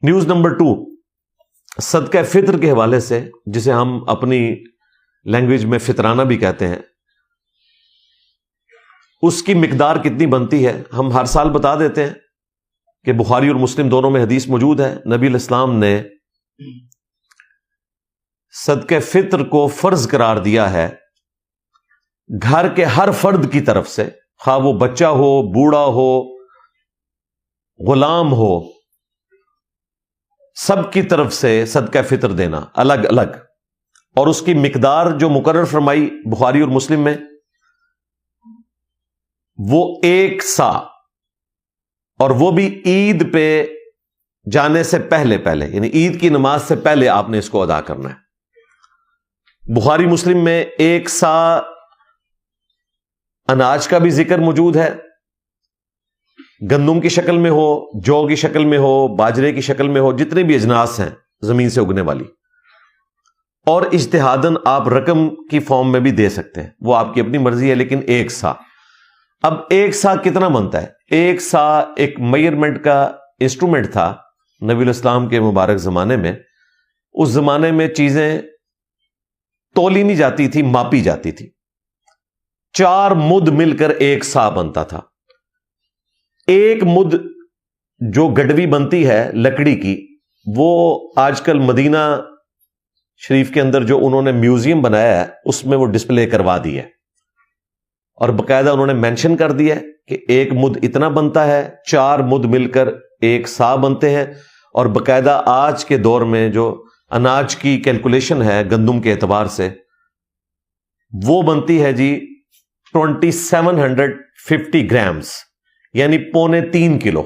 News number 2 صدقہ فطر کے حوالے سے، جسے ہم اپنی لینگویج میں فطرانہ بھی کہتے ہیں، اس کی مقدار کتنی بنتی ہے ہم ہر سال بتا دیتے ہیں کہ بخاری اور مسلم دونوں میں حدیث موجود ہے۔ نبی علیہ السلام نے صدقہ فطر کو فرض قرار دیا ہے گھر کے ہر فرد کی طرف سے، خواہ وہ بچہ ہو، بوڑھا ہو، غلام ہو، سب کی طرف سے صدقہ فطر دینا الگ الگ، اور اس کی مقدار جو مقرر فرمائی بخاری اور مسلم میں وہ 1 سا، اور وہ بھی عید پہ جانے سے پہلے یعنی عید کی نماز سے پہلے آپ نے اس کو ادا کرنا ہے۔ بخاری مسلم میں 1 سا اناج کا بھی ذکر موجود ہے، گندم کی شکل میں ہو، جو کی شکل میں ہو، باجرے کی شکل میں ہو، جتنے بھی اجناس ہیں زمین سے اگنے والی، اور اجتہاداً آپ رقم کی فارم میں بھی دے سکتے ہیں، وہ آپ کی اپنی مرضی ہے، لیکن 1 سا۔ اب 1 سا کتنا بنتا ہے؟ 1 سا ایک میئرمنٹ کا انسٹرومنٹ تھا نبی علیہ السلام کے مبارک زمانے میں۔ اس زمانے میں چیزیں تولی نہیں جاتی تھی، ماپی جاتی تھی۔ 4 مد مل کر 1 سا بنتا تھا۔ 1 مد جو گڈوی بنتی ہے لکڑی کی، وہ آج کل مدینہ شریف کے اندر جو انہوں نے میوزیم بنایا ہے اس میں وہ ڈسپلے کروا دی ہے، اور باقاعدہ انہوں نے مینشن کر دیا ہے کہ 1 مد اتنا بنتا ہے، 4 مد مل کر 1 سا بنتے ہیں، اور باقاعدہ آج کے دور میں جو اناج کی کیلکولیشن ہے گندم کے اعتبار سے، وہ بنتی ہے جی 2750 گرامز، یعنی 2.25 کلو،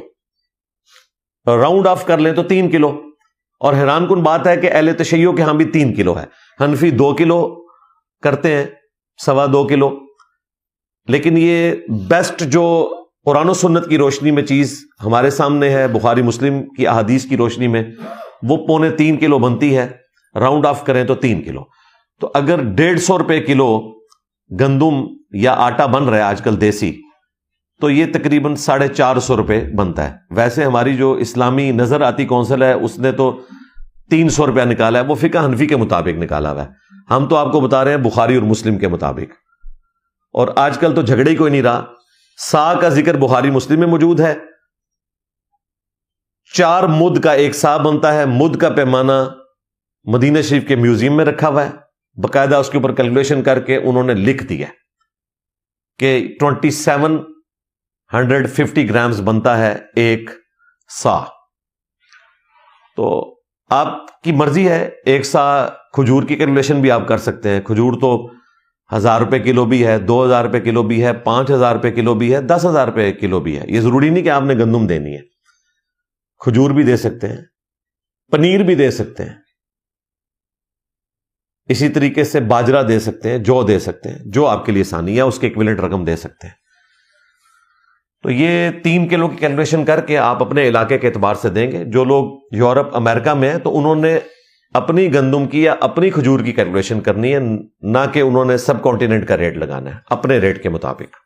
راؤنڈ آف کر لیں تو 3 کلو۔ اور حیران کن بات ہے کہ اہل تشیع کے ہاں بھی 3 کلو ہے، حنفی 2 کلو کرتے ہیں، 2.25 کلو۔ لیکن یہ بیسٹ جو قرآن و سنت کی روشنی میں چیز ہمارے سامنے ہے، بخاری مسلم کی احادیث کی روشنی میں، وہ 2.25 کلو بنتی ہے، راؤنڈ آف کریں تو 3 کلو۔ تو اگر 150 روپے کلو گندم یا آٹا بن رہا ہے آج کل دیسی، تو یہ تقریباً 450 روپے بنتا ہے۔ ویسے ہماری جو اسلامی نظر آتی کونسل ہے اس نے تو 300 روپیہ نکالا ہے، وہ فقہ حنفی کے مطابق نکالا ہوا ہے، ہم تو آپ کو بتا رہے ہیں بخاری اور مسلم کے مطابق۔ اور آج کل تو جھگڑے ہی کوئی نہیں رہا، سا کا ذکر بخاری مسلم میں موجود ہے، 4 مد کا 1 سا بنتا ہے۔ مد کا پیمانہ مدینہ شریف کے میوزیم میں رکھا ہوا ہے، باقاعدہ اس کے اوپر کیلکولیشن کر کے انہوں نے لکھ دیا کہ 2750 گرامز بنتا ہے 1 سا۔ تو آپ کی مرضی ہے، 1 سا کھجور کی کیلکولیشن بھی آپ کر سکتے ہیں۔ کھجور تو 1000 روپے کلو بھی ہے، 2000 روپے کلو بھی ہے، 5000 روپے کلو بھی ہے، 10,000 روپے کلو بھی ہے۔ یہ ضروری نہیں کہ آپ نے گندم دینی ہے، کھجور بھی دے سکتے ہیں، پنیر بھی دے سکتے ہیں، اسی طریقے سے باجرہ دے سکتے ہیں، جو دے سکتے ہیں، جو آپ کے لیے آسانی ہے اس کے ایکویلنٹ رقم دے سکتے ہیں۔ تو یہ 3 کلو کی کیلکولیشن کر کے آپ اپنے علاقے کے اعتبار سے دیں گے۔ جو لوگ یورپ امریکہ میں ہیں تو انہوں نے اپنی گندم کی یا اپنی کھجور کی کیلکولیشن کرنی ہے، نہ کہ انہوں نے سب کانٹیننٹ کا ریٹ لگانا ہے اپنے ریٹ کے مطابق۔